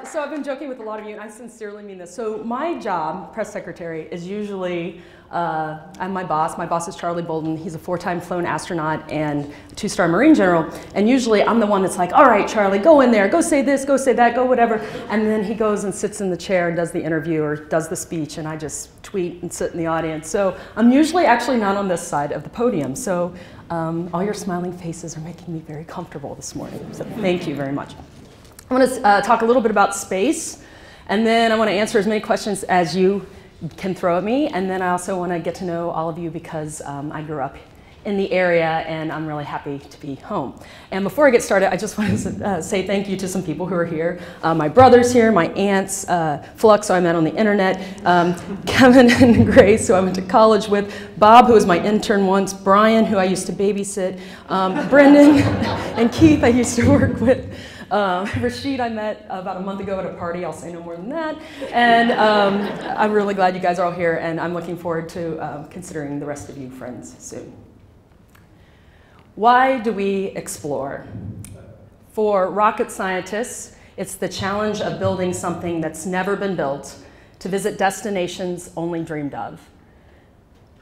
So I've been joking with a lot of you, and I sincerely mean this. So my job, press secretary, is usually, I'm my boss. My boss is Charlie Bolden. He's a 4-time flown astronaut and 2-star Marine general. And usually I'm the one that's like, all right, Charlie, go in there, go say this, go say that, go whatever. And then he goes and sits in the chair and does the interview or does the speech, and I just tweet and sit in the audience. So I'm usually actually not on this side of the podium. So all your smiling faces are making me very comfortable this morning. So thank you very much. I want to talk a little bit about space, and then I want to answer as many questions as you can throw at me, and then I also want to get to know all of you because I grew up in the area and I'm really happy to be home. And before I get started, I just want to say thank you to some people who are here. My brother's here, my aunts, Flux, who I met on the internet, Kevin and Grace, who I went to college with, Bob, who was my intern once, Brian, who I used to babysit, Brendan and Keith I used to work with. Rashid I met about a month ago at a party. I'll say no more than that. And I'm really glad you guys are all here, and I'm looking forward to considering the rest of you friends soon. Why do we explore? For rocket scientists, it's the challenge of building something that's never been built to visit destinations only dreamed of.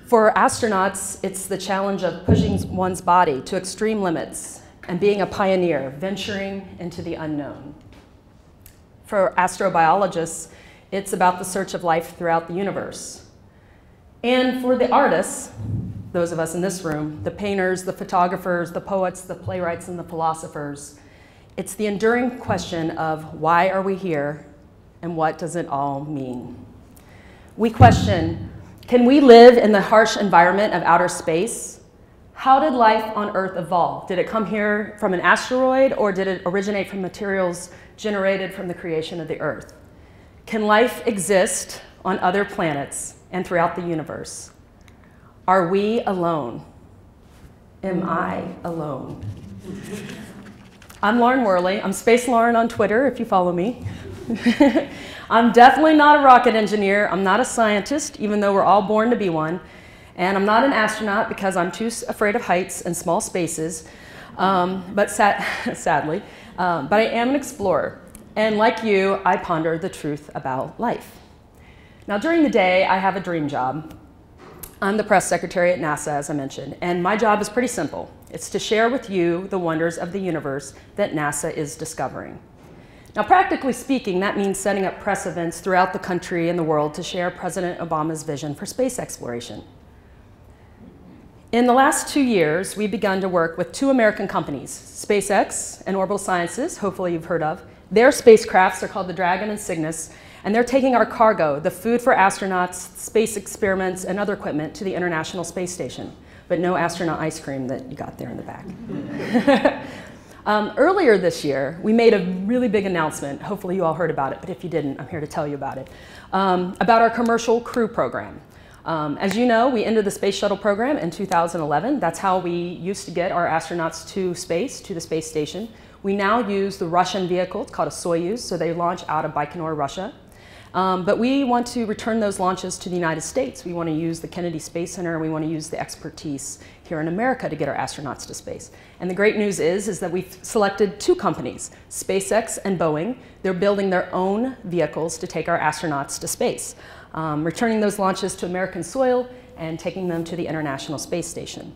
For astronauts, it's the challenge of pushing one's body to extreme limits and being a pioneer, venturing into the unknown. For astrobiologists, it's about the search of life throughout the universe. And for the artists, those of us in this room, the painters, the photographers, the poets, the playwrights, and the philosophers, it's the enduring question of why are we here and what does it all mean? We question, can we live in the harsh environment of outer space? How did life on Earth evolve? Did it come here from an asteroid, or did it originate from materials generated from the creation of the Earth? Can life exist on other planets and throughout the universe? Are we alone? Am I alone? I'm Lauren Worley. I'm Space Lauren on Twitter, if you follow me. I'm definitely not a rocket engineer. I'm not a scientist, even though we're all born to be one. And I'm not an astronaut because I'm too afraid of heights and small spaces, sadly. But I am an explorer. And like you, I ponder the truth about life. Now, during the day, I have a dream job. I'm the press secretary at NASA, as I mentioned, and my job is pretty simple. It's to share with you the wonders of the universe that NASA is discovering. Now, practically speaking, that means setting up press events throughout the country and the world to share President Obama's vision for space exploration. In the last 2 years, we've begun to work with 2 American companies, SpaceX and Orbital Sciences, hopefully you've heard of. Their spacecrafts are called the Dragon and Cygnus, and they're taking our cargo, the food for astronauts, space experiments, and other equipment to the International Space Station. But no astronaut ice cream that you got there in the back. Earlier this year, we made a really big announcement. Hopefully you all heard about it, but if you didn't, I'm here to tell you about it. About our commercial crew program. As you know, we ended the Space Shuttle program in 2011. That's how we used to get our astronauts to space, to the space station. We now use the Russian vehicle. It's called a Soyuz, so they launch out of Baikonur, Russia. But we want to return those launches to the United States. We want to use the Kennedy Space Center, and we want to use the expertise here in America to get our astronauts to space. And the great news is that we've selected 2 companies, SpaceX and Boeing. They're building their own vehicles to take our astronauts to space, returning those launches to American soil and taking them to the International Space Station.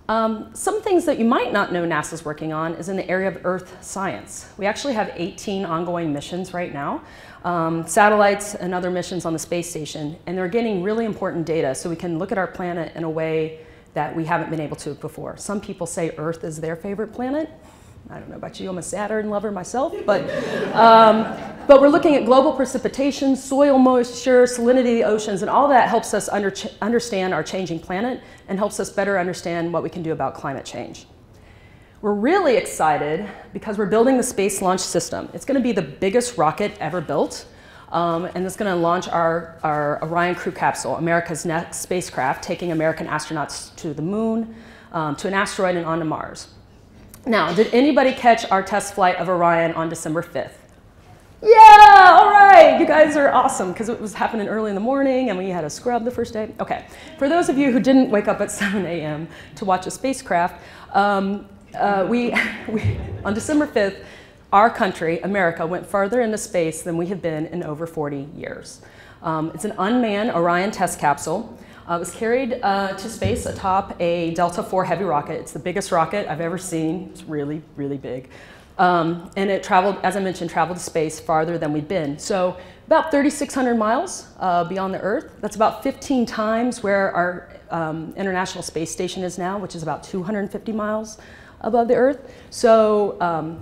Some things that you might not know NASA's working on is in the area of Earth science. We actually have 18 ongoing missions right now, satellites and other missions on the space station, and they're getting really important data so we can look at our planet in a way that we haven't been able to before. Some people say Earth is their favorite planet. I don't know about you, I'm a Saturn lover myself, but But we're looking at global precipitation, soil moisture, salinity of the oceans, and all that helps us understand our changing planet and helps us better understand what we can do about climate change. We're really excited because we're building the Space Launch System. It's going to be the biggest rocket ever built, and it's going to launch our Orion crew capsule, America's next spacecraft, taking American astronauts to the moon, to an asteroid, and onto Mars. Now, did anybody catch our test flight of Orion on December 5th? Yeah, all right, you guys are awesome, because it was happening early in the morning and we had a scrub the first day. Okay, for those of you who didn't wake up at 7 a.m. to watch a spacecraft, on December 5th, our country, America, went farther into space than we have been in over 40 years. It's an unmanned Orion test capsule. It was carried to space atop a Delta IV Heavy rocket. It's the biggest rocket I've ever seen. It's really, really big. And it traveled, as I mentioned, traveled to space farther than we've been. So about 3,600 miles beyond the Earth. That's about 15 times where our International Space Station is now, which is about 250 miles above the Earth. So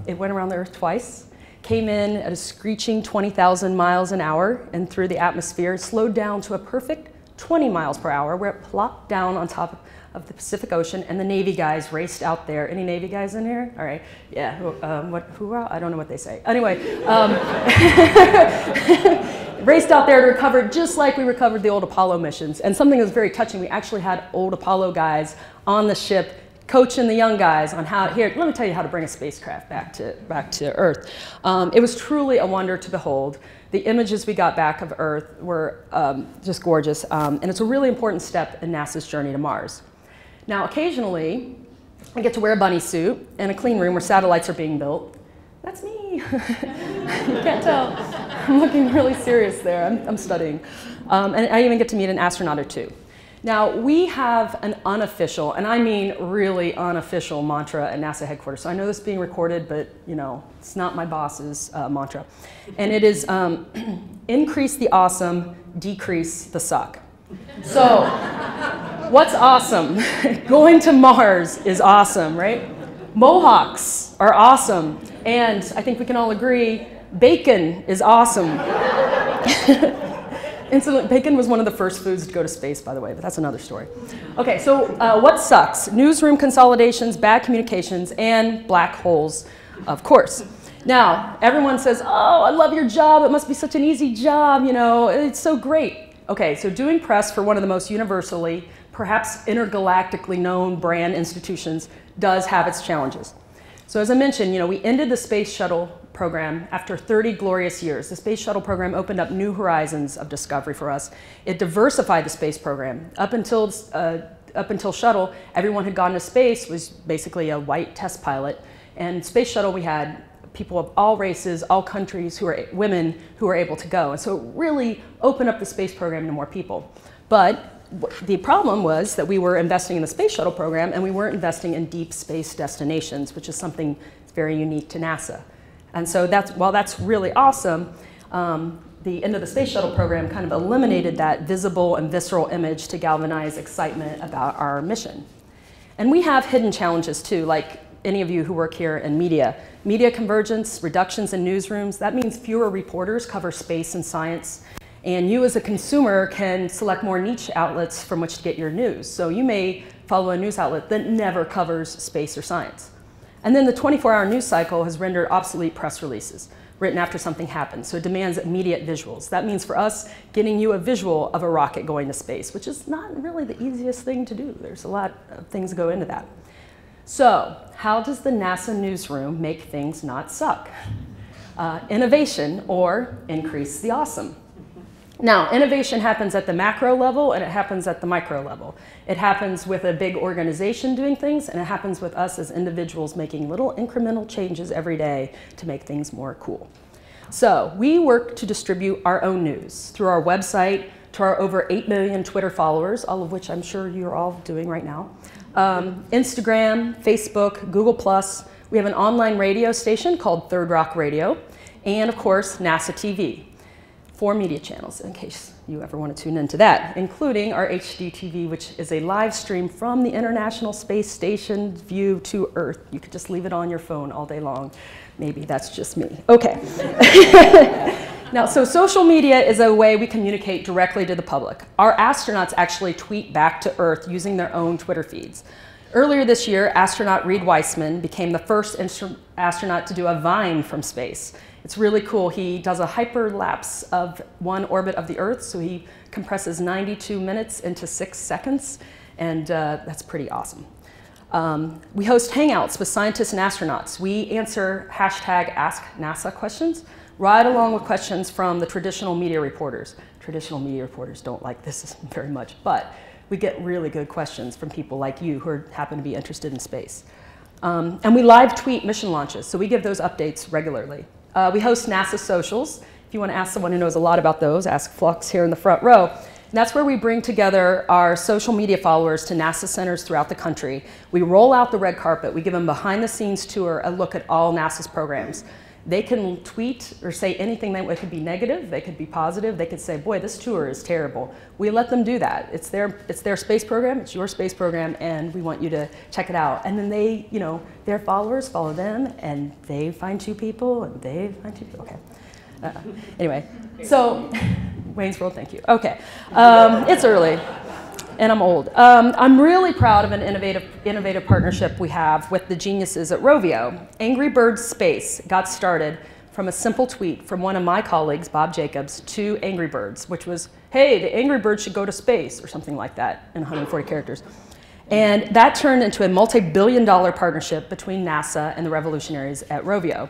it went around the Earth twice, came in at a screeching 20,000 miles an hour and through the atmosphere, slowed down to a perfect 20 miles per hour, where it plopped down on top of the Pacific Ocean, and the Navy guys raced out there. Any Navy guys in here? All right, yeah, hoorah? I don't know what they say. Anyway, raced out there to recover just like we recovered the old Apollo missions. And something that was very touching, we actually had old Apollo guys on the ship coaching the young guys on how, here, let me tell you how to bring a spacecraft back to Earth. It was truly a wonder to behold. The images we got back of Earth were just gorgeous, and it's a really important step in NASA's journey to Mars. Now, occasionally, I get to wear a bunny suit in a clean room where satellites are being built. That's me. You can't tell. I'm looking really serious there. I'm studying. And I even get to meet an astronaut or two. Now, we have an unofficial, and I mean really unofficial mantra at NASA headquarters. So I know this is being recorded, but you know, it's not my boss's mantra. And it is increase the awesome, decrease the suck. So what's awesome? Going to Mars is awesome, right? Mohawks are awesome. And I think we can all agree, bacon is awesome. Incidentally, bacon was one of the first foods to go to space, by the way, but that's another story. Okay, so what sucks? Newsroom consolidations, bad communications, and black holes, of course. Now, everyone says, oh, I love your job. It must be such an easy job. You know, it's so great. Okay, so doing press for one of the most universally, perhaps intergalactically known brand institutions does have its challenges. So as I mentioned, you know, we ended the space shuttle program after 30 glorious years. The space shuttle program opened up new horizons of discovery for us. It diversified the space program. Up until shuttle, everyone had gone to space was basically a white test pilot. And space shuttle, we had people of all races, all countries, who are women who were able to go. And so it really opened up the space program to more people. But the problem was that we were investing in the space shuttle program and we weren't investing in deep space destinations, which is something that's very unique to NASA. And so while that's really awesome, the end of the space shuttle program kind of eliminated that visible and visceral image to galvanize excitement about our mission. And we have hidden challenges too, like any of you who work here in media. Media convergence, reductions in newsrooms, that means fewer reporters cover space and science. And you as a consumer can select more niche outlets from which to get your news. So you may follow a news outlet that never covers space or science. And then the 24-hour news cycle has rendered obsolete press releases written after something happens. So it demands immediate visuals. That means for us, getting you a visual of a rocket going to space, which is not really the easiest thing to do. There's a lot of things that go into that. So how does the NASA newsroom make things not suck? Innovation, or increase the awesome. Now, innovation happens at the macro level and it happens at the micro level. It happens with a big organization doing things, and it happens with us as individuals making little incremental changes every day to make things more cool. So we work to distribute our own news through our website, to our over 8 million Twitter followers, all of which I'm sure you're all doing right now. Instagram, Facebook, Google+. We have an online radio station called Third Rock Radio, and of course, NASA TV. 4 media channels, in case you ever want to tune into that, including our HD TV, which is a live stream from the International Space Station view to Earth. You could just leave it on your phone all day long. Maybe that's just me. Okay. Now, so social media is a way we communicate directly to the public. Our astronauts actually tweet back to Earth using their own Twitter feeds. Earlier this year, astronaut Reed Weissman became the first astronaut to do a Vine from space. It's really cool. He does a hyperlapse of one orbit of the Earth, so he compresses 92 minutes into 6 seconds, and that's pretty awesome. We host hangouts with scientists and astronauts. We answer #AskNASA questions, right along with questions from the traditional media reporters. Traditional media reporters don't like this very much, but we get really good questions from people like you who happen to be interested in space. And we live tweet mission launches, so we give those updates regularly. We host NASA socials. If you want to ask someone who knows a lot about those, ask Flux here in the front row. And that's where we bring together our social media followers to NASA centers throughout the country. We roll out the red carpet. We give them behind the scenes tour, a look at all NASA's programs. They can tweet or say anything. It could be negative, they could be positive, they could say, boy, this tour is terrible. We let them do that. It's their space program, it's your space program, and we want you to check it out. And then they, their followers follow them, and they find 2 people, and they find 2 people. Okay. Anyway, so Wayne's World, thank you. Okay, it's early. And I'm old. I'm really proud of an innovative partnership we have with the geniuses at Rovio. Angry Birds Space got started from a simple tweet from one of my colleagues, Bob Jacobs, to Angry Birds, which was, hey, the Angry Birds should go to space, or something like that in 140 characters. And that turned into a multi-billion-dollar partnership between NASA and the revolutionaries at Rovio.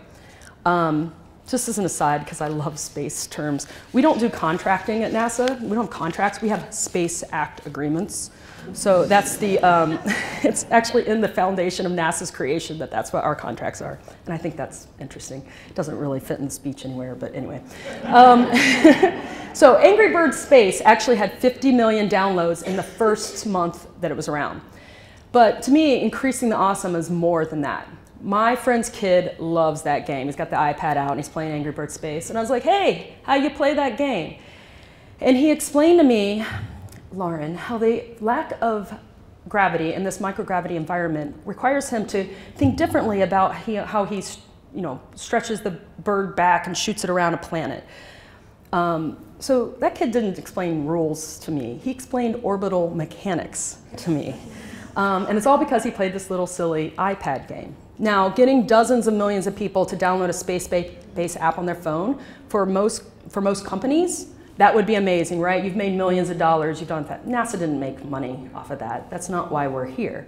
Just as an aside, because I love space terms, we don't do contracting at NASA. We don't have contracts. We have Space Act agreements. So that's the, it's actually in the foundation of NASA's creation that's what our contracts are. And I think that's interesting. It doesn't really fit in the speech anywhere, but anyway. So Angry Birds Space actually had 50 million downloads in the first month that it was around. But to me, increasing the awesome is more than that. My friend's kid loves that game. He's got the iPad out and he's playing Angry Birds Space. And I was like, hey, how you play that game? And he explained to me, Lauren, how the lack of gravity in this microgravity environment requires him to think differently about how he stretches the bird back and shoots it around a planet. So that kid didn't explain rules to me. He explained orbital mechanics to me. And it's all because he played this little silly iPad game. Now, getting dozens of millions of people to download a space-based app on their phone, for most companies, that would be amazing, right? You've made millions of dollars, you've done that. NASA didn't make money off of that. That's not why we're here.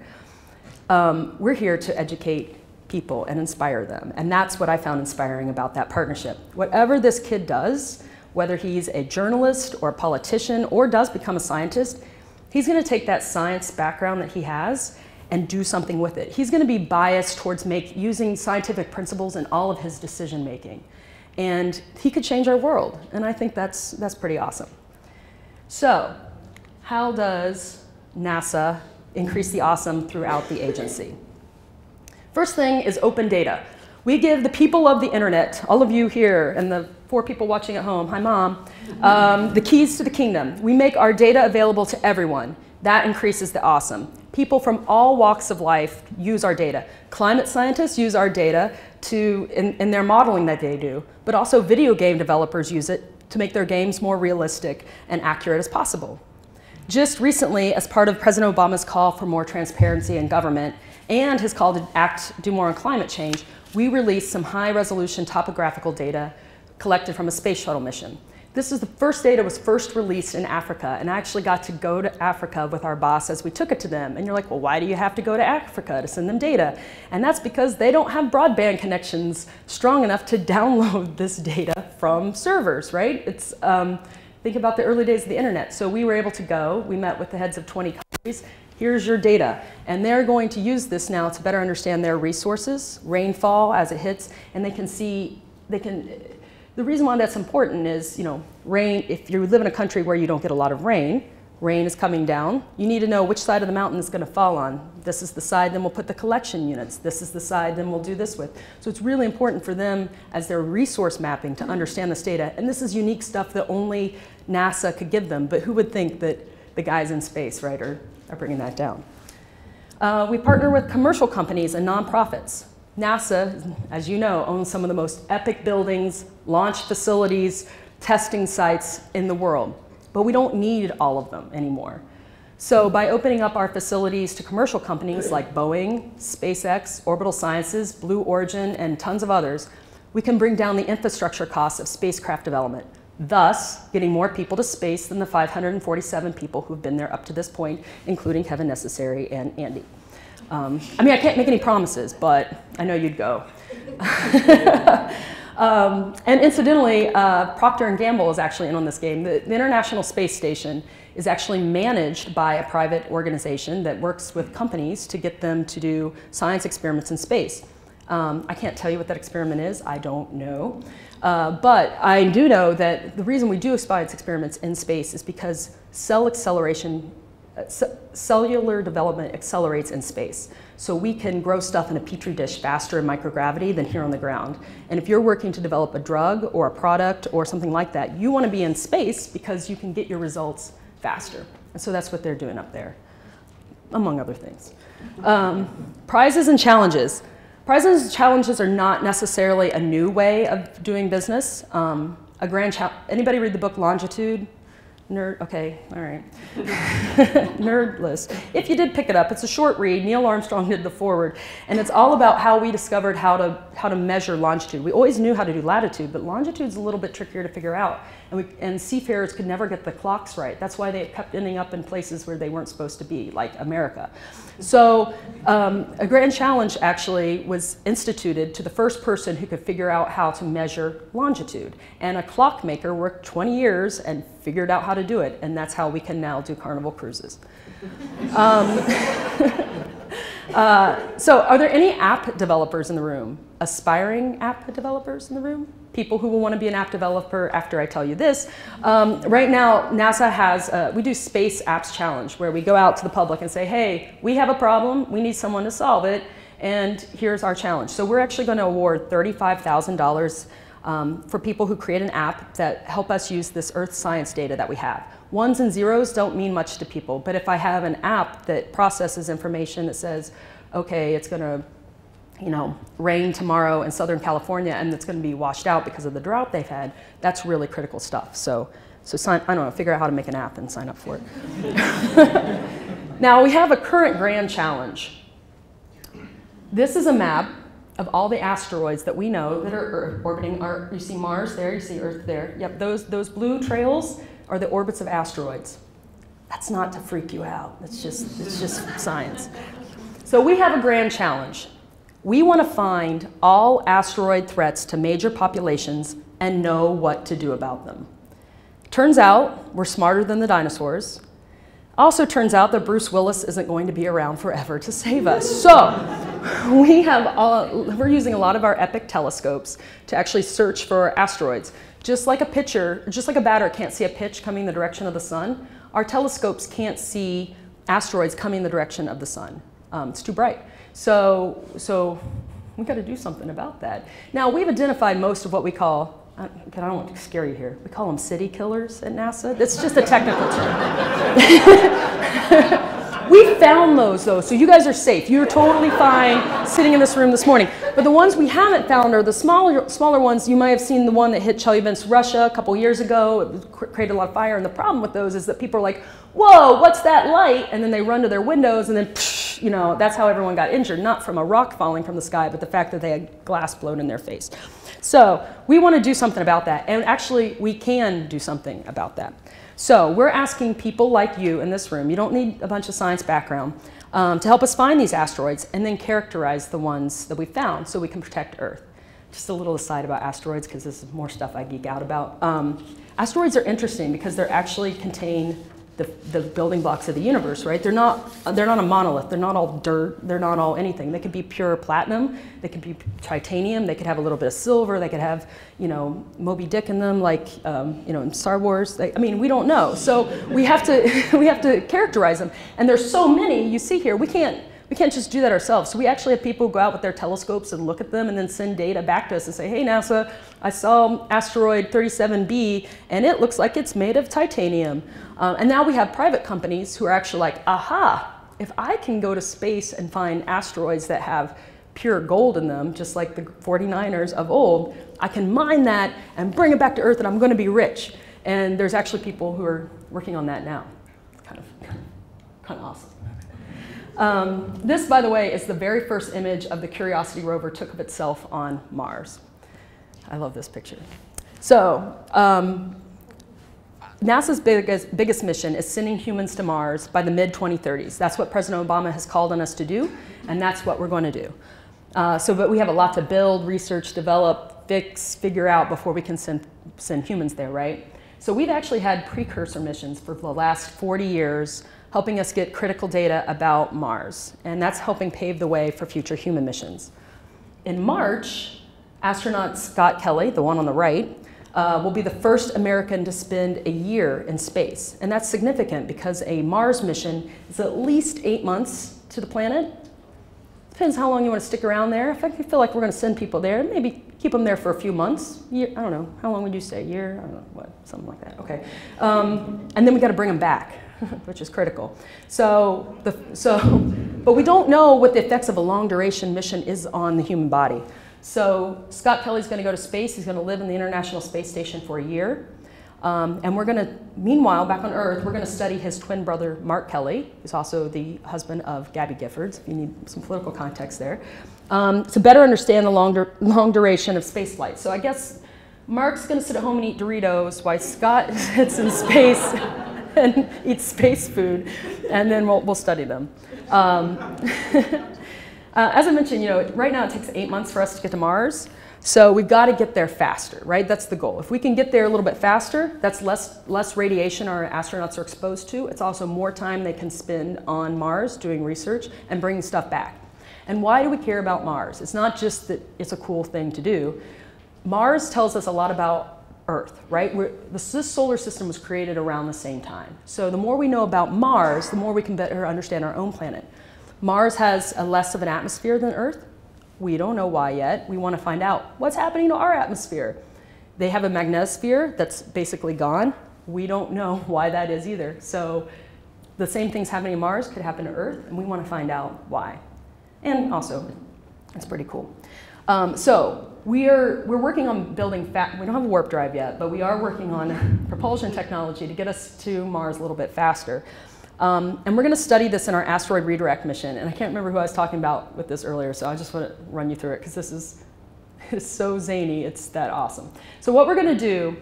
We're here to educate people and inspire them. And that's what I found inspiring about that partnership. Whatever this kid does, whether he's a journalist or a politician or does become a scientist, he's going to take that science background that he has and do something with it. He's going to be biased towards using scientific principles in all of his decision making. And he could change our world. And I think that's pretty awesome. So how does NASA increase the awesome throughout the agency? First thing is open data. We give the people of the internet, all of you here and the 4 people watching at home, hi mom, the keys to the kingdom. We make our data available to everyone. That increases the awesome. People from all walks of life use our data. Climate scientists use our data in their modeling that they do, but also video game developers use it to make their games more realistic and accurate as possible. Just recently, as part of President Obama's call for more transparency in government and his call to do more on climate change, we released some high-resolution topographical data collected from a space shuttle mission. This is the first data was first released in Africa, and I actually got to go to Africa with our boss as we took it to them. And you're like, well, why do you have to go to Africa to send them data? And that's because they don't have broadband connections strong enough to download this data from servers, right? It's, think about the early days of the internet. So we were able to go, we met with the heads of 20 countries, here's your data. And they're going to use this now to better understand their resources, rainfall as it hits, and they can see, the reason why that's important is, rain, if you live in a country where you don't get a lot of rain, Rain is coming down. You need to know which side of the mountain it's going to fall on. This is the side, then we'll put the collection units. This is the side, then we'll do this with. So it's really important for them as they're resource mapping to understand this data. And this is unique stuff that only NASA could give them. But who would think that the guys in space, right, are bringing that down? We partner with commercial companies and nonprofits. NASA, as you know, owns some of the most epic buildings, launch facilities, testing sites in the world. But we don't need all of them anymore. So by opening up our facilities to commercial companies like Boeing, SpaceX, Orbital Sciences, Blue Origin, and tons of others, we can bring down the infrastructure costs of spacecraft development, thus getting more people to space than the 547 people who've been there up to this point, including Kevin Necessary and Andy. I mean, I can't make any promises, but I know you'd go. And incidentally, Procter & Gamble is actually in on this game. The International Space Station is actually managed by a private organization that works with companies to get them to do science experiments in space. I can't tell you what that experiment is. I don't know. But I do know that the reason we do science experiments in space is because cellular development accelerates in space. So we can grow stuff in a petri dish faster in microgravity than here on the ground. And if you're working to develop a drug or a product or something like that, you want to be in space because you can get your results faster. And so that's what they're doing up there, among other things. Prizes and challenges. Prizes and challenges are not necessarily a new way of doing business. Anybody read the book Longitude? Nerd, okay, all right. Nerd list. If you did pick it up, it's a short read. Neil Armstrong did the foreword, and it's all about how we discovered how to measure longitude. We always knew how to do latitude, but longitude's a little bit trickier to figure out. And seafarers could never get the clocks right. That's why they kept ending up in places where they weren't supposed to be, like America. So a grand challenge actually was instituted to the first person who could figure out how to measure longitude. And a clockmaker worked 20 years and figured out how to do it. And that's how we can now do Carnival cruises. So are there any app developers in the room? Aspiring app developers in the room? People who will want to be an app developer after I tell you this. Right now, NASA has, we do Space Apps Challenge, where we go out to the public and say, hey, we have a problem, we need someone to solve it, and here's our challenge. So we're actually going to award $35,000 for people who create an app that help us use this Earth science data that we have. Ones and zeros don't mean much to people, but if I have an app that processes information that says, okay, it's going to rain tomorrow in Southern California and it's going to be washed out because of the drought they've had, that's really critical stuff. So I don't know, figure out how to make an app and sign up for it. Now we have a current grand challenge. This is a map of all the asteroids that we know that are orbiting our, you see Mars there, you see Earth there. Yep, those blue trails are the orbits of asteroids. That's not to freak you out, it's just science. So we have a grand challenge. We want to find all asteroid threats to major populations and know what to do about them. Turns out we're smarter than the dinosaurs. Also turns out that Bruce Willis isn't going to be around forever to save us. So we're using a lot of our epic telescopes to actually search for asteroids. Just like a batter can't see a pitch coming the direction of the sun, our telescopes can't see asteroids coming the direction of the sun. It's too bright. So we've got to do something about that. Now, we've identified most of what we call, I don't want to scare you here, we call them city killers at NASA. That's just a technical term. We found those, though, so you guys are safe. You're totally fine sitting in this room this morning. But the ones we haven't found are the smaller ones. You might have seen the one that hit Chelyabinsk, Russia, a couple years ago. It created a lot of fire. And the problem with those is that people are like, whoa, what's that light? And then they run to their windows, and then, psh, that's how everyone got injured. Not from a rock falling from the sky, but the fact that they had glass blown in their face. So we want to do something about that. And actually, we can do something about that. So we're asking people like you in this room, you don't need a bunch of science background, to help us find these asteroids and then characterize the ones that we found so we can protect Earth. Just a little aside about asteroids, because this is more stuff I geek out about. Asteroids are interesting because they actually contain the building blocks of the universe, right? They're not a monolith. They're not all dirt. They're not all anything. They could be pure platinum. They could be titanium. They could have a little bit of silver. They could have, you know, Moby Dick in them, like, you know, in Star Wars. I mean, we don't know. So we have to, we have to characterize them. And there's so many you see here. We can't just do that ourselves. So we actually have people go out with their telescopes and look at them and then send data back to us and say, hey, NASA, I saw asteroid 37B, and it looks like it's made of titanium. And now we have private companies who are actually like, aha, if I can go to space and find asteroids that have pure gold in them, just like the 49ers of old, I can mine that and bring it back to Earth, and I'm going to be rich. And there's actually people who are working on that now. Kind of awesome. This, by the way, is the very first image of the Curiosity rover took of itself on Mars. I love this picture. So NASA's biggest mission is sending humans to Mars by the mid-2030s. That's what President Obama has called on us to do, and that's what we're going to do. But we have a lot to build, research, develop, figure out before we can send humans there, right? So we've actually had precursor missions for the last 40 years, helping us get critical data about Mars, and that's helping pave the way for future human missions. In March, astronaut Scott Kelly, the one on the right, will be the first American to spend a year in space. And that's significant because a Mars mission is at least 8 months to the planet. Depends how long you want to stick around there. If I feel like we're going to send people there, maybe keep them there for a few months. I don't know. How long would you say? A year? I don't know. What? Something like that. Okay. And then we got to bring them back, which is critical. But we don't know what the effects of a long duration mission is on the human body. So Scott Kelly's going to go to space. He's going to live in the International Space Station for a year. And we're going to, meanwhile, back on Earth, we're going to study his twin brother, Mark Kelly, who's also the husband of Gabby Giffords, if you need some political context there, to better understand the long duration of space flight. So I guess Mark's going to sit at home and eat Doritos while Scott sits in space and eats space food, and then we'll study them. As I mentioned, you know, right now it takes 8 months for us to get to Mars. So we've got to get there faster, right? That's the goal. If we can get there a little bit faster, that's less radiation our astronauts are exposed to. It's also more time they can spend on Mars doing research and bringing stuff back. And why do we care about Mars? It's not just that it's a cool thing to do. Mars tells us a lot about Earth, right? This solar system was created around the same time. So the more we know about Mars, the more we can better understand our own planet. Mars has less of an atmosphere than Earth. We don't know why yet. We want to find out what's happening to our atmosphere. They have a magnetosphere that's basically gone. We don't know why that is either. So the same things happening to Mars could happen to Earth, and we want to find out why. And also, it's pretty cool. So we're working on building, we don't have a warp drive yet, but we are working on propulsion technology to get us to Mars a little bit faster. And we're going to study this in our asteroid redirect mission. And I can't remember who I was talking about with this earlier, so I just want to run you through it because this is so zany. It's that awesome. So what we're going to do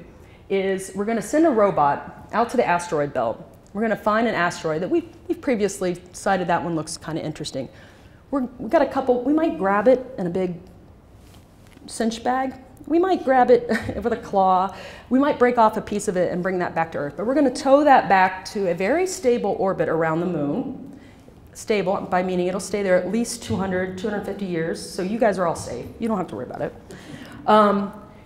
is we're going to send a robot out to the asteroid belt. We're going to find an asteroid that we've previously decided that one looks kind of interesting. We've got a couple. We might grab it in a big cinch bag. We might grab it with a claw. We might break off a piece of it and bring that back to Earth. But we're going to tow that back to a very stable orbit around the moon. Stable, by meaning it'll stay there at least 200, 250 years. So you guys are all safe. You don't have to worry about it.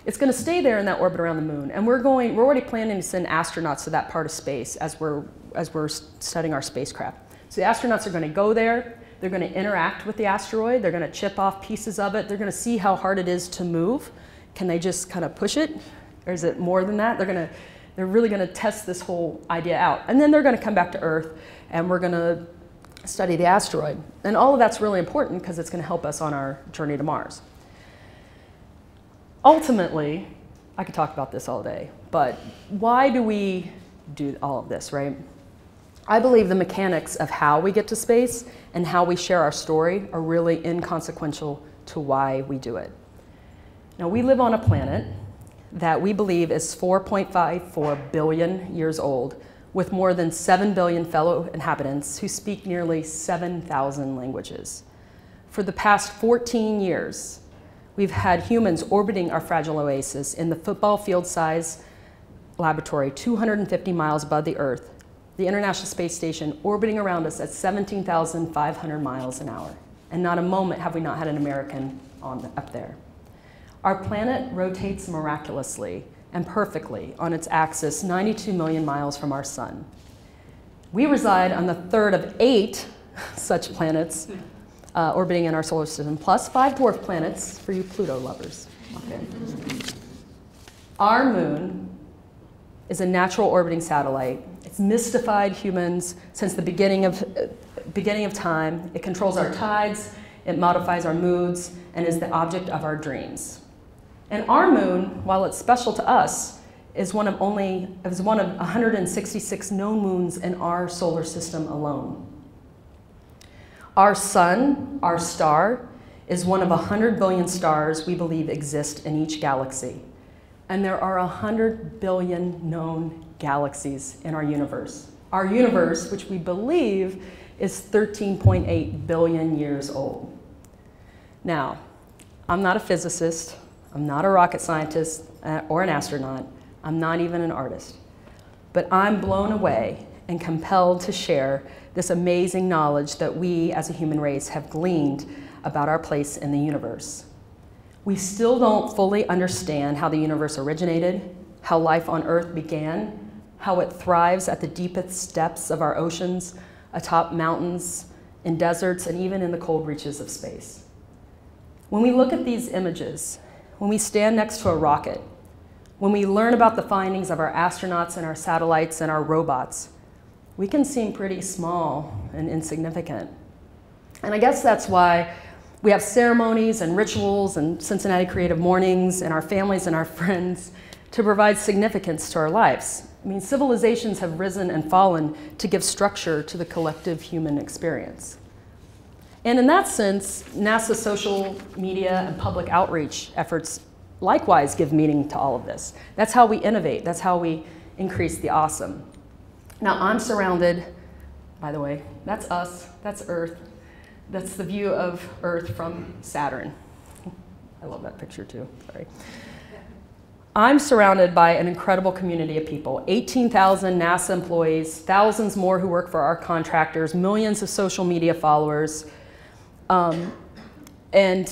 It's going to stay there in that orbit around the moon. And we're already planning to send astronauts to that part of space as we're studying our spacecraft. So the astronauts are going to go there. They're going to interact with the asteroid. They're going to chip off pieces of it. They're going to see how hard it is to move. Can they just kind of push it? Or is it more than that? They're really going to test this whole idea out. And then they're going to come back to Earth, and we're going to study the asteroid. And all of that's really important because it's going to help us on our journey to Mars. Ultimately, I could talk about this all day, but why do we do all of this, right? I believe the mechanics of how we get to space and how we share our story are really inconsequential to why we do it. Now, we live on a planet that we believe is 4.54 billion years old, with more than 7 billion fellow inhabitants who speak nearly 7,000 languages. For the past 14 years, we've had humans orbiting our fragile oasis in the football field-size laboratory 250 miles above the Earth, the International Space Station, orbiting around us at 17,500 miles an hour. And not a moment have we not had an American up there. Our planet rotates miraculously and perfectly on its axis 92 million miles from our sun. We reside on the third of 8 such planets orbiting in our solar system, plus 5 dwarf planets for you Pluto lovers. Okay. Our moon is a natural orbiting satellite. It's mystified humans since the beginning of time. It controls our tides, it modifies our moods, and is the object of our dreams. And our moon, while it's special to us, is one of 166 known moons in our solar system alone. Our sun, our star, is one of 100 billion stars we believe exist in each galaxy. And there are 100 billion known galaxies in our universe. Our universe, which we believe is 13.8 billion years old. Now, I'm not a physicist, I'm not a rocket scientist or an astronaut, I'm not even an artist. But I'm blown away and compelled to share this amazing knowledge that we as a human race have gleaned about our place in the universe. We still don't fully understand how the universe originated, how life on Earth began, how it thrives at the deepest depths of our oceans, atop mountains, in deserts, and even in the cold reaches of space. When we look at these images, when we stand next to a rocket, when we learn about the findings of our astronauts and our satellites and our robots, we can seem pretty small and insignificant. And I guess that's why we have ceremonies and rituals and Cincinnati Creative Mornings and our families and our friends to provide significance to our lives. I mean, civilizations have risen and fallen to give structure to the collective human experience. And in that sense, NASA's social media and public outreach efforts likewise give meaning to all of this. That's how we innovate. That's how we increase the awesome. Now, I'm surrounded, by the way, that's us, that's Earth. That's the view of Earth from Saturn. I love that picture too, sorry. I'm surrounded by an incredible community of people, 18,000 NASA employees, thousands more who work for our contractors, millions of social media followers, and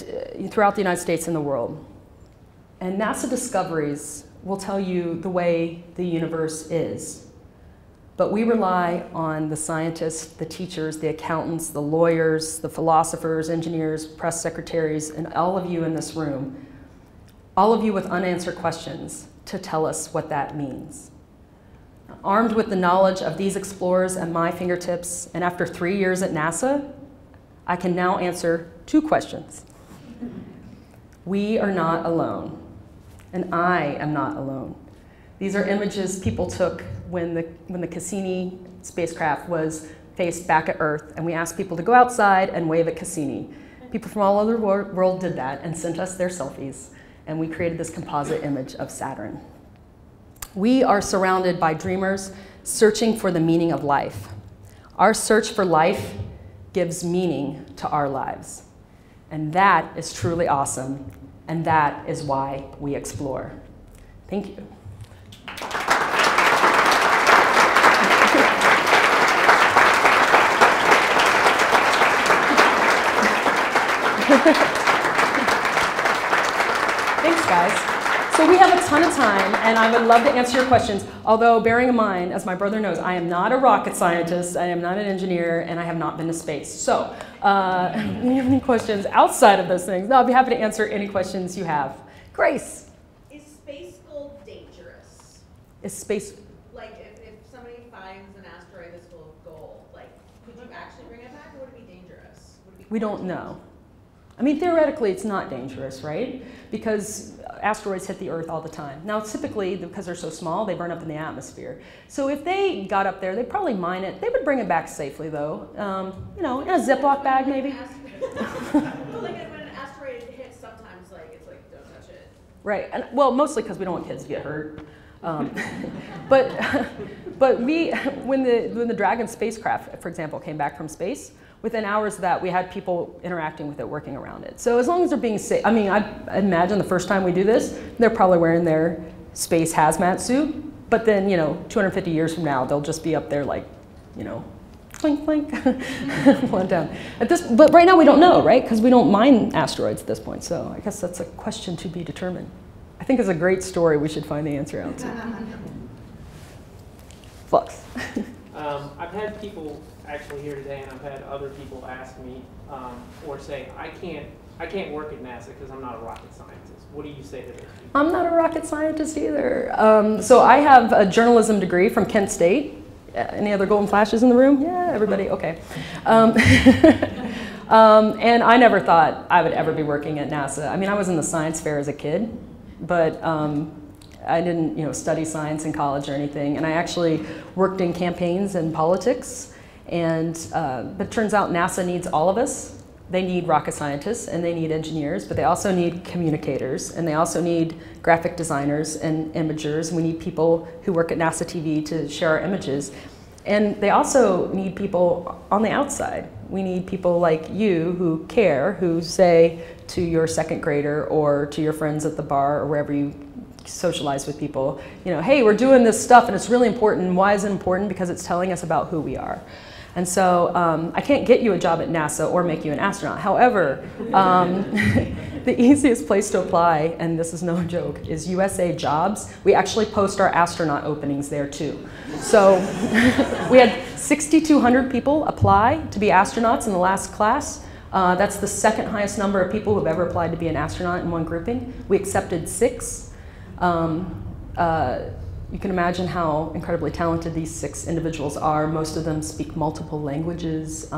throughout the United States and the world. And NASA discoveries will tell you the way the universe is. But we rely on the scientists, the teachers, the accountants, the lawyers, the philosophers, engineers, press secretaries, and all of you in this room, all of you with unanswered questions, to tell us what that means. Armed with the knowledge of these explorers at my fingertips, and after 3 years at NASA, I can now answer 2 questions. We are not alone, and I am not alone. These are images people took when the Cassini spacecraft was faced back at Earth, and we asked people to go outside and wave at Cassini. People from all over the world did that and sent us their selfies, and we created this composite image of Saturn. We are surrounded by dreamers searching for the meaning of life. Our search for life gives meaning to our lives. And that is truly awesome, and that is why we explore. Thank you. Thanks, guys. So we have a ton of time, and I would love to answer your questions, although bearing in mind, as my brother knows, I am not a rocket scientist, I am not an engineer, and I have not been to space. So if you have any questions outside of those things, I'll be happy to answer any questions you have. Grace. Is space gold dangerous? Is space... Like, if somebody finds an asteroid that's full of gold, like, could you actually bring it back, or would it be dangerous? We don't know. I mean, theoretically, it's not dangerous, right? Because asteroids hit the Earth all the time. Now, typically, because they're so small, they burn up in the atmosphere. So if they got up there, they'd probably mine it. They would bring it back safely, though. You know, in a Ziploc bag, maybe. Well, like when an asteroid hits, sometimes, like, it's like, don't touch it. Right. And, well, mostly because we don't want kids to get hurt. But when the Dragon spacecraft, for example, came back from space, within hours of that, we had people interacting with it, working around it. So as long as they're being safe, I mean, I imagine the first time we do this, they're probably wearing their space hazmat suit, But then, 250 years from now, they'll just be up there like, clink, clink, one down. But right now we don't know, right? Because we don't mine asteroids at this point. So I guess that's a question to be determined. I think it's a great story we should find the answer out to. Flux. I've had people actually here today, and I've had other people ask me or say, I can't work at NASA because I'm not a rocket scientist. What do you say to those people? I'm not a rocket scientist either. So I have a journalism degree from Kent State. Any other golden flashes in the room? Yeah, everybody, okay. And I never thought I would ever be working at NASA. I mean, I was in the science fair as a kid, but I didn't, study science in college or anything. And I actually worked in campaigns and politics. And but it turns out NASA needs all of us. They need rocket scientists and they need engineers, but they also need communicators and they also need graphic designers and imagers. And we need people who work at NASA TV to share our images. And they also need people on the outside. We need people like you who care, who say to your second grader or to your friends at the bar or wherever you socialize with people, hey, we're doing this stuff and it's really important. Why is it important? Because it's telling us about who we are. And so I can't get you a job at NASA or make you an astronaut. However, the easiest place to apply, and this is no joke, is USA Jobs. We actually post our astronaut openings there too. So we had 6,200 people apply to be astronauts in the last class. That's the second highest number of people who have ever applied to be an astronaut in one grouping. We accepted 6. You can imagine how incredibly talented these 6 individuals are. Most of them speak multiple languages.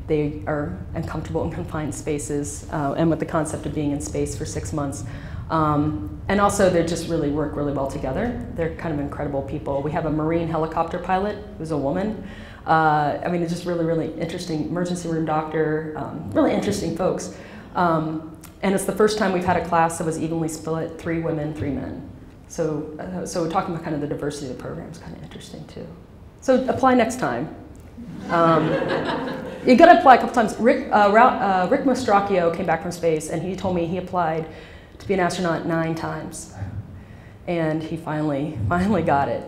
They are uncomfortable in confined spaces and with the concept of being in space for 6 months. And also they just really work really well together. They're kind of incredible people. We have a Marine helicopter pilot who's a woman. I mean, they're just really, really interesting emergency room doctor, really interesting folks. And it's the first time we've had a class that was evenly split, 3 women, 3 men. So we're talking about kind of the diversity of the program is kind of interesting too. So apply next time. You got to apply a couple times. Rick Mostracchio came back from space and he told me he applied to be an astronaut 9 times. And he finally got it.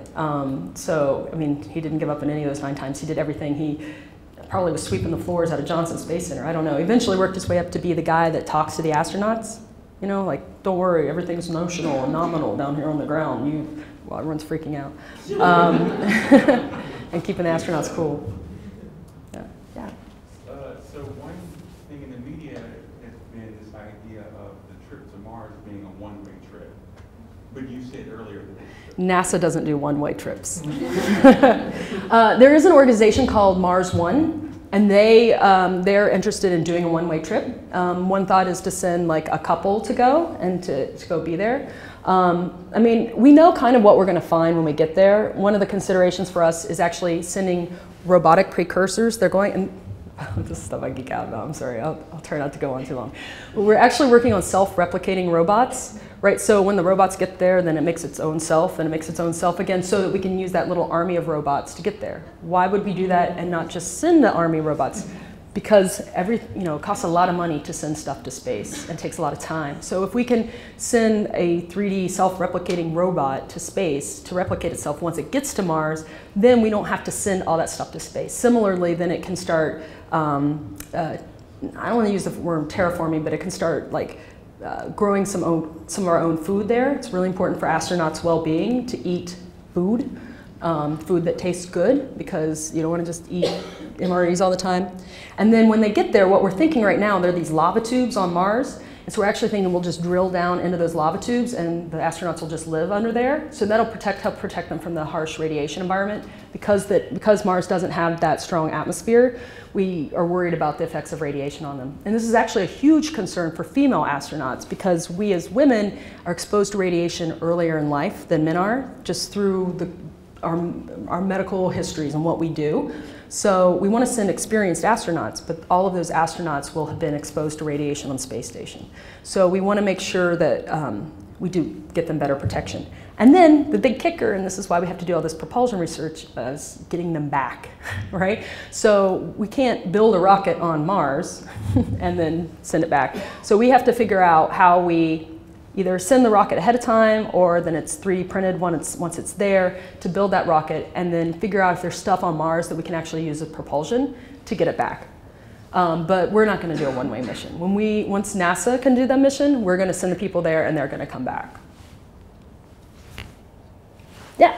So, I mean, he didn't give up on any of those 9 times. He did everything. He probably was sweeping the floors at a Johnson Space Center. I don't know. He eventually worked his way up to be the guy that talks to the astronauts. Like, don't worry, everything's notional and nominal down here on the ground. Well, everyone's freaking out. And keeping the astronauts cool. Yeah. So one thing in the media has been this idea of the trip to Mars being a one-way trip. But you said earlier that NASA doesn't do one-way trips. There is an organization called Mars One. And they're interested in doing a one-way trip. One thought is to send like a couple to go and to go be there. I mean, we know kind of what we're going to find when we get there. One of the considerations for us is actually sending robotic precursors. They're going, and this is stuff I geek out about, I'm sorry, I'll try not to go on too long. But we're actually working on self-replicating robots, right? So when the robots get there, then it makes its own self, and it makes its own self again, so that we can use that little army of robots to get there. Why would we do that and not just send the army of robots? Because it costs a lot of money to send stuff to space and takes a lot of time. So if we can send a 3D self-replicating robot to space to replicate itself once it gets to Mars, then we don't have to send all that stuff to space. Similarly, then it can start, I don't want to use the word terraforming, but it can start like growing some of our own food there. It's really important for astronauts' well-being to eat food. Food that tastes good, because you don't want to just eat MREs all the time. And then when they get there, what we're thinking right now, there are these lava tubes on Mars. And so we're actually thinking we'll just drill down into those lava tubes and the astronauts will just live under there. So that'll help protect them from the harsh radiation environment. Because Mars doesn't have that strong atmosphere, we are worried about the effects of radiation on them. And this is actually a huge concern for female astronauts, because we as women are exposed to radiation earlier in life than men are, just through our medical histories and what we do. So we want to send experienced astronauts, but all of those astronauts will have been exposed to radiation on the space station. So we want to make sure that we do get them better protection. And then the big kicker, and this is why we have to do all this propulsion research, is getting them back, right? So we can't build a rocket on Mars and then send it back. So we have to figure out how we either send the rocket ahead of time, or then it's 3D printed once it's there to build that rocket, and then figure out if there's stuff on Mars that we can actually use as propulsion to get it back. But we're not going to do a one-way mission. Once NASA can do that mission, we're going to send the people there, and they're going to come back. Yeah?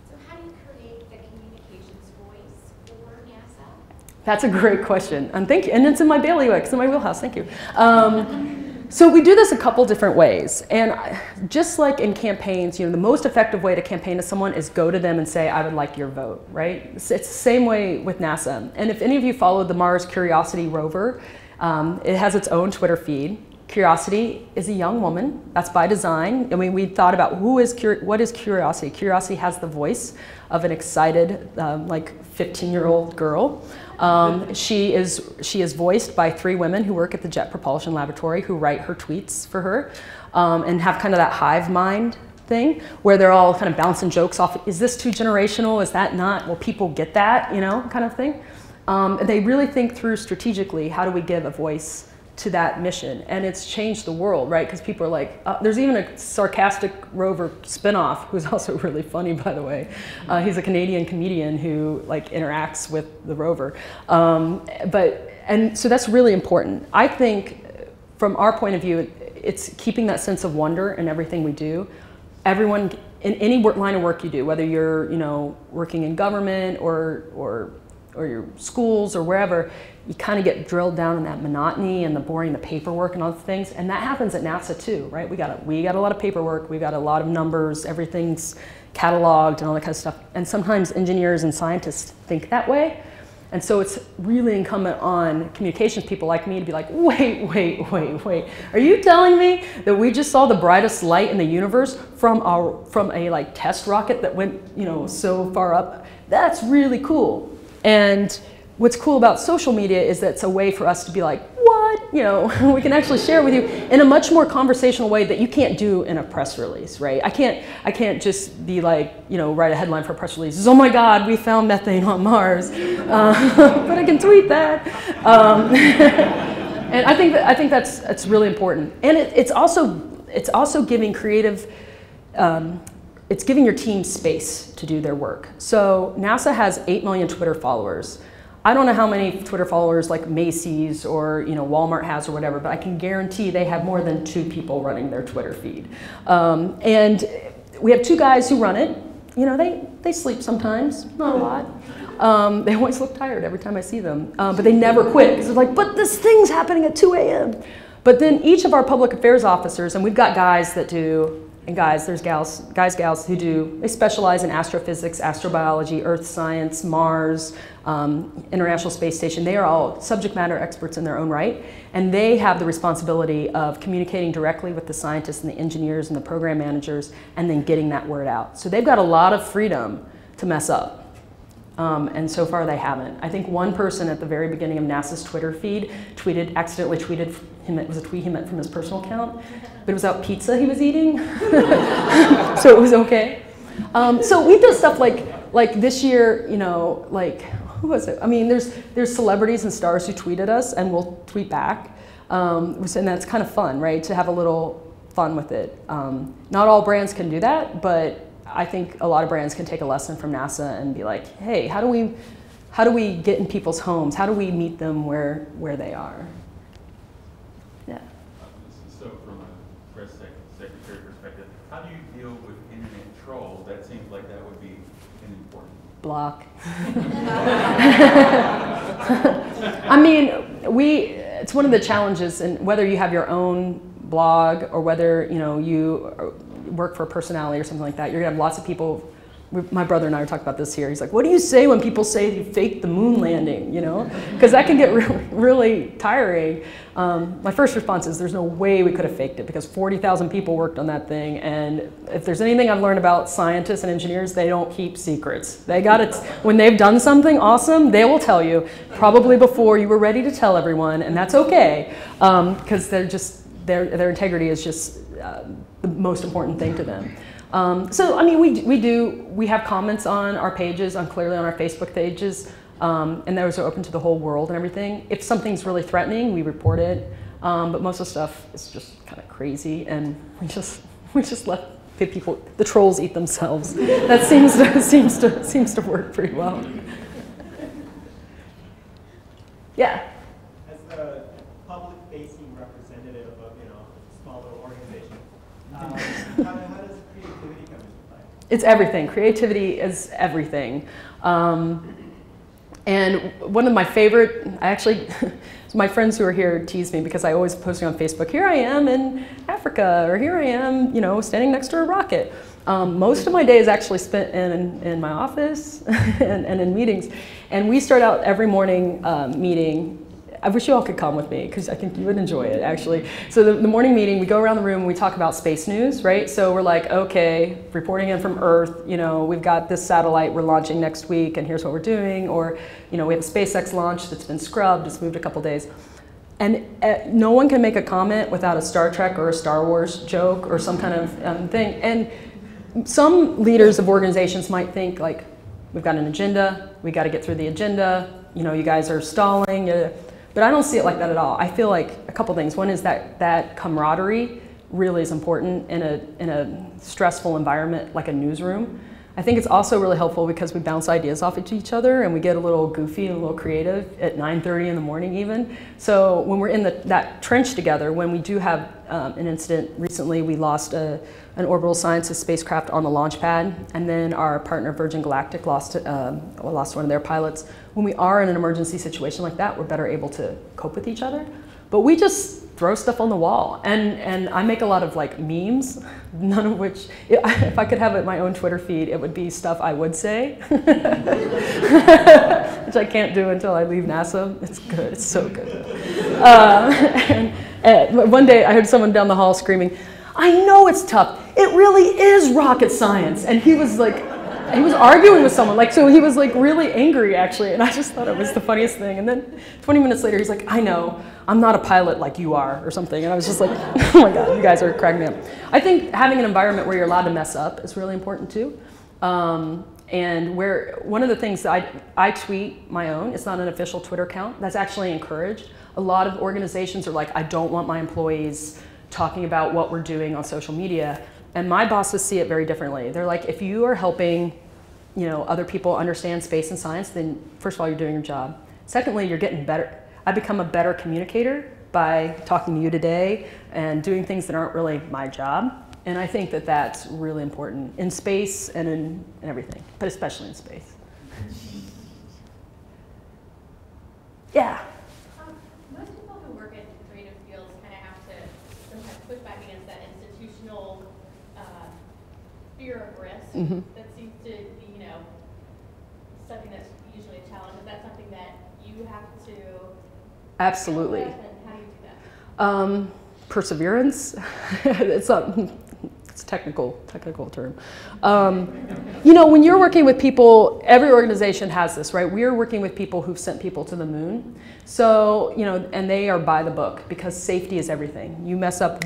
So how do you create the communications voice for NASA? That's a great question. Thank you. And it's in my bailiwick. It's in my wheelhouse. Thank you. So we do this a couple different ways. And just like in campaigns, the most effective way to campaign to someone is go to them and say, I would like your vote, right? It's the same way with NASA. And if any of you followed the Mars Curiosity rover, it has its own Twitter feed. Curiosity is a young woman. That's by design. I mean, we thought about what is Curiosity? Curiosity has the voice of an excited, like 15-year-old girl. She is voiced by 3 women who work at the Jet Propulsion Laboratory who write her tweets for her and have kind of that hive mind thing where they're all kind of bouncing jokes off. Is this too generational? Is that not? Will people get that? Kind of thing. They really think through strategically, how do we give a voice to that mission? And it's changed the world, right? Because people are like, there's even a sarcastic rover spinoff who's also really funny, by the way. He's a Canadian comedian who interacts with the rover. And so that's really important. I think from our point of view, it's keeping that sense of wonder in everything we do. Everyone, in any line of work you do, whether you're working in government or your schools or wherever, you kind of get drilled down in that monotony and the boring, the paperwork and all the things. And that happens at NASA too, right? We got a lot of paperwork, we got a lot of numbers, everything's cataloged and all that kind of stuff. And sometimes engineers and scientists think that way. And so it's really incumbent on communications people like me to be like, wait. Are you telling me that we just saw the brightest light in the universe from a test rocket that went, so far up? That's really cool. And what's cool about social media is that it's a way for us to be like, what? We can actually share with you in a much more conversational way that you can't do in a press release, right? I can't just be like, write a headline for a press release. Oh my God, we found methane on Mars. But I can tweet that. And I think that's really important. And it's also giving creative, it's giving your team space to do their work. So NASA has 8 million Twitter followers. I don't know how many Twitter followers like Macy's or Walmart has or whatever, but I can guarantee they have more than 2 people running their Twitter feed. And we have 2 guys who run it. They sleep sometimes, not a lot. They always look tired every time I see them, but they never quit because they're like, but this thing's happening at 2 a.m. But then each of our public affairs officers, and we've got guys that do, and guys, there's gals who do, they specialize in astrophysics, astrobiology, earth science, Mars, International Space Station. They are all subject matter experts in their own right, and they have the responsibility of communicating directly with the scientists and the engineers and the program managers, and then getting that word out. So they've got a lot of freedom to mess up. And so far they haven't. I think one person at the very beginning of NASA's Twitter feed accidentally tweeted him, it was a tweet he meant from his personal account, but it was about pizza he was eating, so it was okay. So we do stuff like this year, who was it? I mean, there's celebrities and stars who tweet at us and we'll tweet back, and that's kind of fun, right? To have a little fun with it. Not all brands can do that, but I think a lot of brands can take a lesson from NASA and be like, hey, how do we get in people's homes? How do we meet them where they are? Yeah. So from a press secretary perspective, how do you deal with internet trolls? That seems like that would be an important block. I mean, it's one of the challenges, and whether you have your own blog or whether you work for a personality or something like that, you're gonna have lots of people. My brother and I were talking about this here. He's like, what do you say when people say you faked the moon landing, Because that can get really tiring. My first response is there's no way we could have faked it because 40,000 people worked on that thing. And if there's anything I've learned about scientists and engineers, they don't keep secrets. They got it. When they've done something awesome, they will tell you, probably before you were ready to tell everyone, and that's okay. Because their integrity is just the most important thing to them. So I mean, we have comments on our pages, clearly on our Facebook pages, and those are open to the whole world and everything. If something's really threatening, we report it. but most of the stuff is just kind of crazy, and we just let the trolls eat themselves. That seems to work pretty well. Yeah. As the public-facing representative of a smaller organization, how does creativity come into play? It's everything. Creativity is everything. And one of my favorite, my friends who are here tease me because I always posting on Facebook, here I am in Africa, or here I am, standing next to a rocket. Most of my day is actually spent in my office and in meetings. And we start out every morning meeting. I wish you all could come with me because I think you would enjoy it, actually. So the morning meeting, we go around the room and we talk about space news, right? So we're like, okay, reporting in from Earth, we've got this satellite we're launching next week and here's what we're doing. Or, we have a SpaceX launch that's been scrubbed, it's moved a couple days. And no one can make a comment without a Star Trek or a Star Wars joke or some kind of thing. And some leaders of organizations might think like, we've got an agenda, we got to get through the agenda, you guys are stalling. But I don't see it like that at all. I feel like a couple things. One is that camaraderie really is important in a stressful environment like a newsroom. I think it's also really helpful because we bounce ideas off of each other and we get a little goofy and a little creative at 9:30 in the morning even. So when we're in that trench together, when we do have an incident, recently we lost an orbital sciences spacecraft on the launch pad, and then our partner Virgin Galactic lost one of their pilots. When we are in an emergency situation like that, we're better able to cope with each other. But we just throw stuff on the wall, and I make a lot of like memes, none of which, if I could have my own Twitter feed, it would be stuff I would say, which I can't do until I leave NASA. It's good, it's so good. And one day I heard someone down the hall screaming, I know it's tough, it really is rocket science, and he was arguing with someone, so he was really angry actually, and I just thought it was the funniest thing. And then 20 minutes later, he's like, I know, I'm not a pilot like you are, or something. And I was just like, oh my God, you guys are cracking me up. I think having an environment where you're allowed to mess up is really important too. And one of the things that I tweet my own, it's not an official Twitter account, that's actually encouraged. A lot of organizations are like, I don't want my employees talking about what we're doing on social media. And my bosses see it very differently. They're like, if you are helping other people understand space and science, then first of all, you're doing your job. Secondly, you're getting better. I become a better communicator by talking to you today and doing things that aren't really my job. And I think that that's really important in space and in everything, but especially in space. Yeah. Most people who work in creative fields kind of have to sometimes push back against that institutional fear of risk. Mm-hmm. That seems to be, something that's usually a challenge. Is that something that you have to? Absolutely. And how do you do that? Perseverance. It's a technical term. When you're working with people, every organization has this, right? We're working with people who've sent people to the moon. So, and they are by the book because safety is everything. You mess up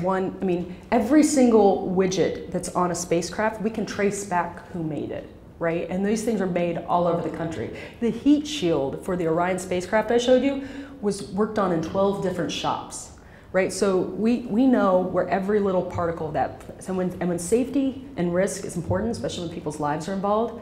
every single widget that's on a spacecraft, we can trace back who made it, right? And these things are made all over the country. The heat shield for the Orion spacecraft I showed you was worked on in 12 different shops. Right, so we know where every little particle of that, and when safety and risk is important, especially when people's lives are involved,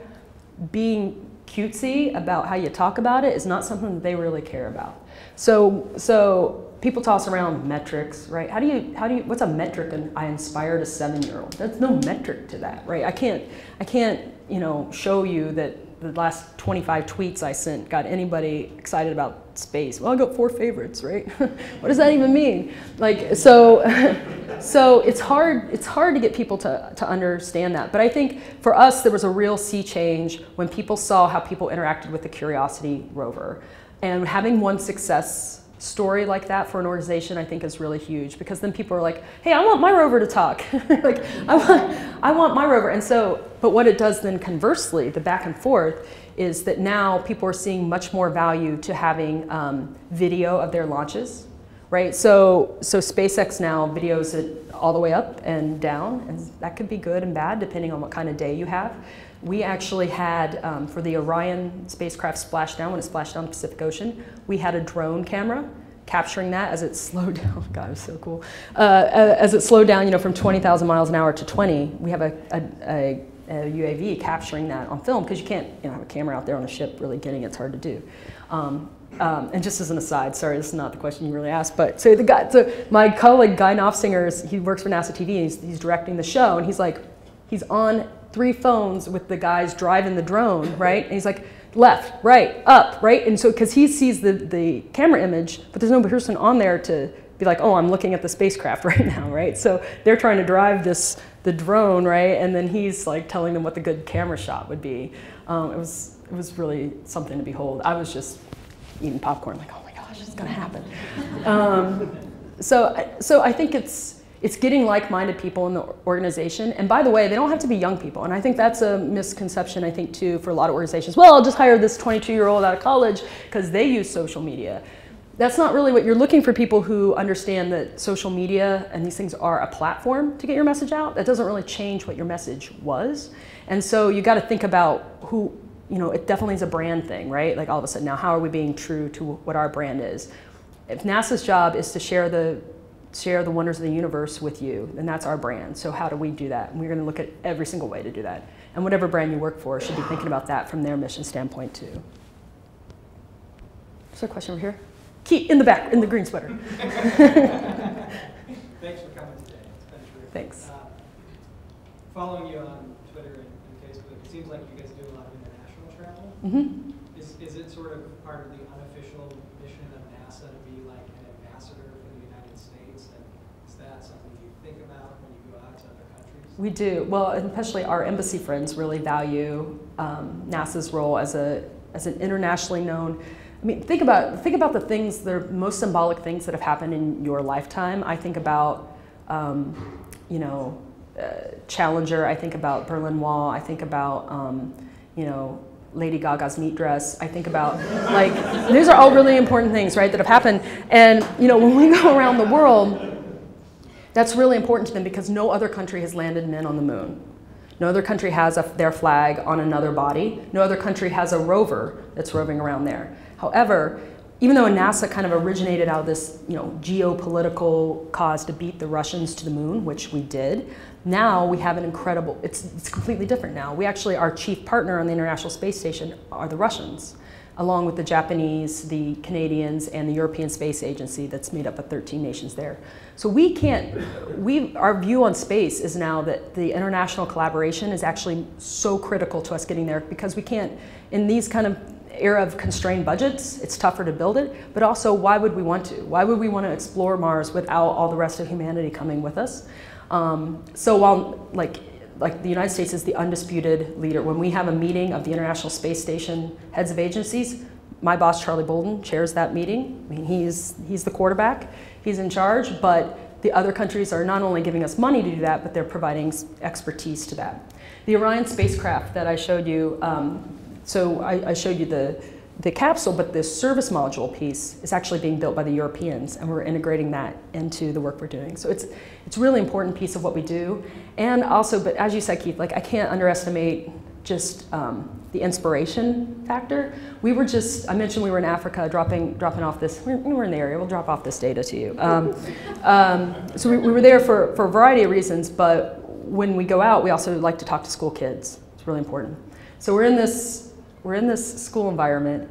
being cutesy about how you talk about it is not something that they really care about. So people toss around metrics, right? How do you, what's a metric? And I inspired a 7-year-old. That's no metric to that, right? I can't, show you that the last 25 tweets I sent got anybody excited about space. Well, I got 4 favorites, right? What does that even mean? So it's hard to get people to understand that. But I think for us, there was a real sea change when people saw how people interacted with the Curiosity rover. And having one success story like that for an organization, I think is really huge, because then people are like, hey, I want my rover to talk. I want my rover. And so, but what it does then conversely, the back and forth, is that now people are seeing much more value to having video of their launches, right? So SpaceX now videos it all the way up and down, and that could be good and bad depending on what kind of day you have. We actually had, for the Orion spacecraft splashdown, when it splashed down the Pacific Ocean, we had a drone camera capturing that as it slowed down. God, it was so cool. As it slowed down, from 20,000 miles an hour to 20, we have a UAV capturing that on film, because you can't have a camera out there on a ship really getting it. It's hard to do. And just as an aside, sorry, this is not the question you really asked, but so my colleague Guy Knopfsinger, he works for NASA TV, and he's directing the show, and he's on 3 phones with the guys driving the drone, right? And he's like, left, right, up, right? And so, because he sees the camera image, but there's no person on there to be like, oh, I'm looking at the spacecraft right now, right? So they're trying to drive the drone, right? And then he's like telling them what the good camera shot would be. It was really something to behold. I was just eating popcorn, like, oh my gosh, it's gonna happen. So I think it's getting like-minded people in the organization. And by the way, they don't have to be young people. And I think that's a misconception, I think, too, for a lot of organizations. Well, I'll just hire this 22-year-old out of college because they use social media. That's not really what you're looking for. People who understand that social media and these things are a platform to get your message out. That doesn't really change what your message was. And so you got to think about who, it definitely is a brand thing, right? Like all of a sudden, now how are we being true to what our brand is? If NASA's job is to share the wonders of the universe with you, then that's our brand. So how do we do that? And we're going to look at every single way to do that. And whatever brand you work for should be thinking about that from their mission standpoint too. Is there a question over here? Keith, in the back, in the green sweater. Thanks for coming today. It's been terrific. Thanks. Following you on Twitter and Facebook, it seems like you guys do a lot of international travel. Mm-hmm. Is it sort of part of the unofficial mission of NASA to be like an ambassador for the United States? And is that something you think about when you go out to other countries? We do. Well, especially our embassy friends really value NASA's role as an internationally known. I mean, think about the things, the most symbolic things that have happened in your lifetime. I think about, Challenger. I think about Berlin Wall. I think about, Lady Gaga's meat dress. I think about, these are all really important things, right, that have happened. And, when we go around the world, that's really important to them because no other country has landed men on the moon. No other country has their flag on another body. No other country has a rover that's roving around there. However, even though NASA kind of originated out of this, geopolitical cause to beat the Russians to the moon, which we did, now we have an incredible, it's completely different now. We actually, our chief partner on the International Space Station are the Russians, along with the Japanese, the Canadians, and the European Space Agency that's made up of 13 nations there. So our view on space is now that the international collaboration is actually so critical to us getting there because we can't, in these kind of era of constrained budgets, it's tougher to build it, but also why would we want to? Why would we want to explore Mars without all the rest of humanity coming with us? So while the United States is the undisputed leader, when we have a meeting of the International Space Station heads of agencies, my boss Charlie Bolden chairs that meeting. I mean, he's the quarterback, he's in charge, but the other countries are not only giving us money to do that, but they're providing expertise to that. The Orion spacecraft that I showed you, so I showed you the capsule, but the service module piece is actually being built by the Europeans, and we're integrating that into the work we're doing. So it's a really important piece of what we do. And also, but as you said, Keith, I can't underestimate just the inspiration factor. I mentioned we were in Africa dropping off this, we were in the area, we'll drop off this data to you. So we were there for a variety of reasons, but when we go out, we also like to talk to school kids. It's really important. So we're in this school environment,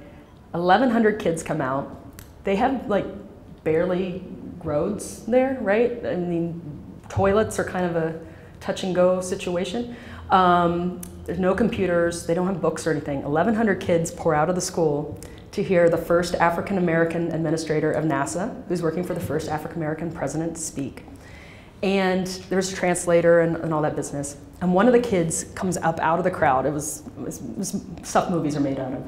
1,100 kids come out. They have barely roads there, right? I mean, toilets are kind of a touch and go situation. There's no computers, they don't have books or anything. 1,100 kids pour out of the school to hear the first African-American administrator of NASA, who's working for the first African-American president, speak. And there's a translator and all that business. And one of the kids comes up out of the crowd. It was stuff movies are made out of.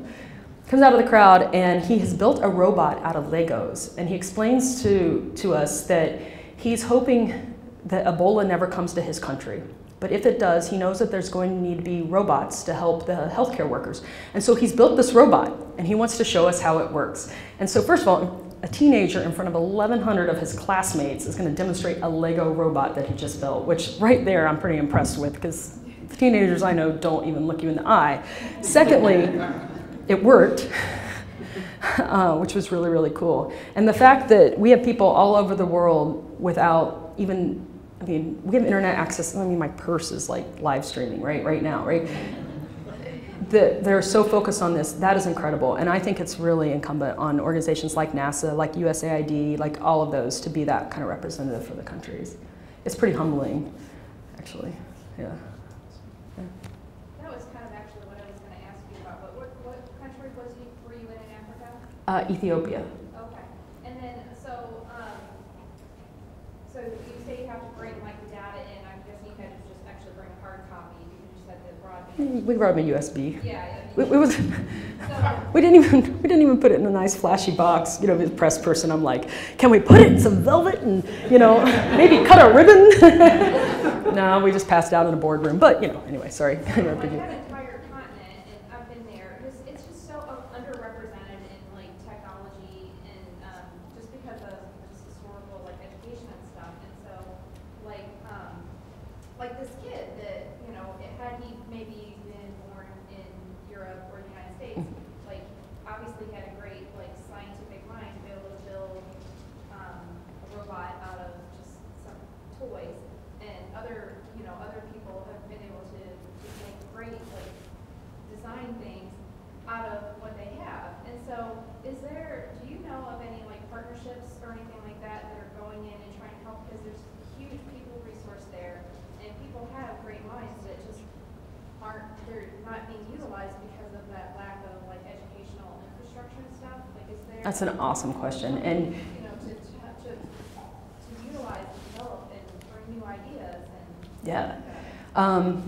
Comes out of the crowd, and he has built a robot out of Legos. And he explains to us that he's hoping that Ebola never comes to his country. But if it does, he knows that there's going to need to be robots to help the healthcare workers. And so he's built this robot, and he wants to show us how it works. And so first of all, a teenager in front of 1,100 of his classmates is going to demonstrate a Lego robot that he just built, which right there I'm pretty impressed with, because the teenagers I know don't even look you in the eye. Secondly, it worked. which was really, really cool. And the fact that we have people all over the world without even, I mean, we have internet access. I mean, my purse is like live streaming right now, right? They're so focused on this. That is incredible. And I think it's really incumbent on organizations like NASA, like USAID, like all of those to be that kind of representative for the countries. It's pretty humbling, actually, yeah. That was kind of actually what I was going to ask you about, but what country were you in Africa? Ethiopia. Okay. And then, so you say you have to bring like the data in. I'm guessing you had to just actually bring a hard copy because you said the broadband. We brought them a USB. Yeah. We didn't even put it in a nice flashy box. You know, as a press person, I'm like, can we put it in some velvet and, you know, maybe cut a ribbon? No, we just passed out in a boardroom. But, you know, anyway, sorry. I interrupted you. That entire continent, and I've been there. It's just so underrepresented in like technology and just because of just historical like education and stuff. And so, like this kid that, you know, had he maybe been born in Europe or the United States, like obviously had a great like scientific mind to be able to build a robot out of just some toys, and other people have been able to make great like design things out of what they have. And so do you know of any like partnerships or anything like that that are going in and trying to help, because there's a huge people resource there and people have great minds that just they're not being utilized because of that lack of like educational infrastructure and stuff? Like, is there? That's an awesome question, and You know, to utilize and develop and bring new ideas and. yeah.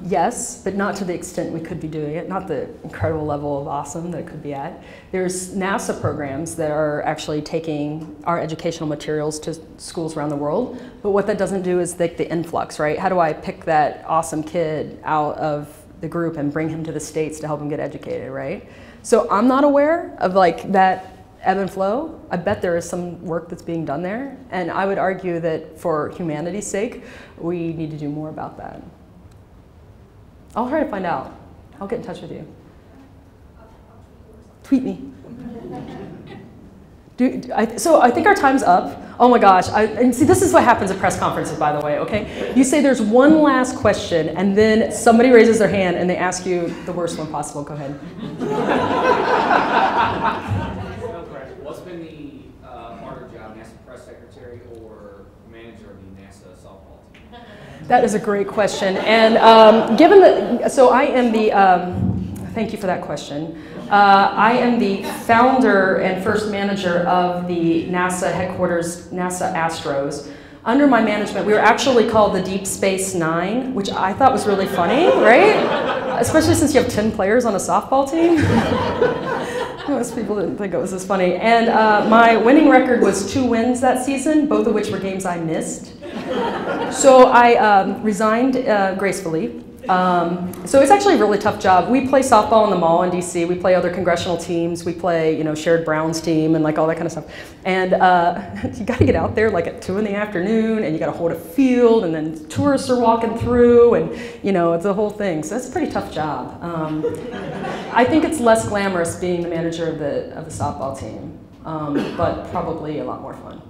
Yes, but not to the extent we could be doing it, not the incredible level of awesome that it could be at. There's NASA programs that are actually taking our educational materials to schools around the world, but what that doesn't do is the influx, right? How do I pick that awesome kid out of the group and bring him to the States to help him get educated, right? So I'm not aware of like that ebb and flow. I bet there is some work that's being done there, and I would argue that for humanity's sake, we need to do more about that. I'll try to find out. I'll get in touch with you. Tweet me. So I think our time's up. Oh my gosh, and see, this is what happens at press conferences, by the way, okay? You say there's one last question, and then somebody raises their hand and they ask you the worst one possible. Go ahead. What's been the harder job, NASA press secretary or manager of the NASA softball team? That is a great question. And given that, so I am the, thank you for that question. I am the founder and first manager of the NASA headquarters, NASA Astros. Under my management, we were actually called the Deep Space Nine, which I thought was really funny, right? Especially since you have 10 players on a softball team. Most people didn't think it was as funny. And my winning record was 2 wins that season, both of which were games I missed. So I resigned gracefully. So it's actually a really tough job. We play softball in the mall in DC. We play other congressional teams. We play, you know, Sherrod Brown's team and like all that kind of stuff. And you got to get out there like at 2 in the afternoon, and you got to hold a field, and then tourists are walking through, and you know, it's a whole thing. So it's a pretty tough job. I think it's less glamorous being the manager of the softball team, but probably a lot more fun.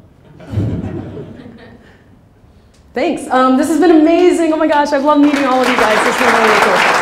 Thanks. This has been amazing. Oh my gosh, I've loved meeting all of you guys. This has been really cool.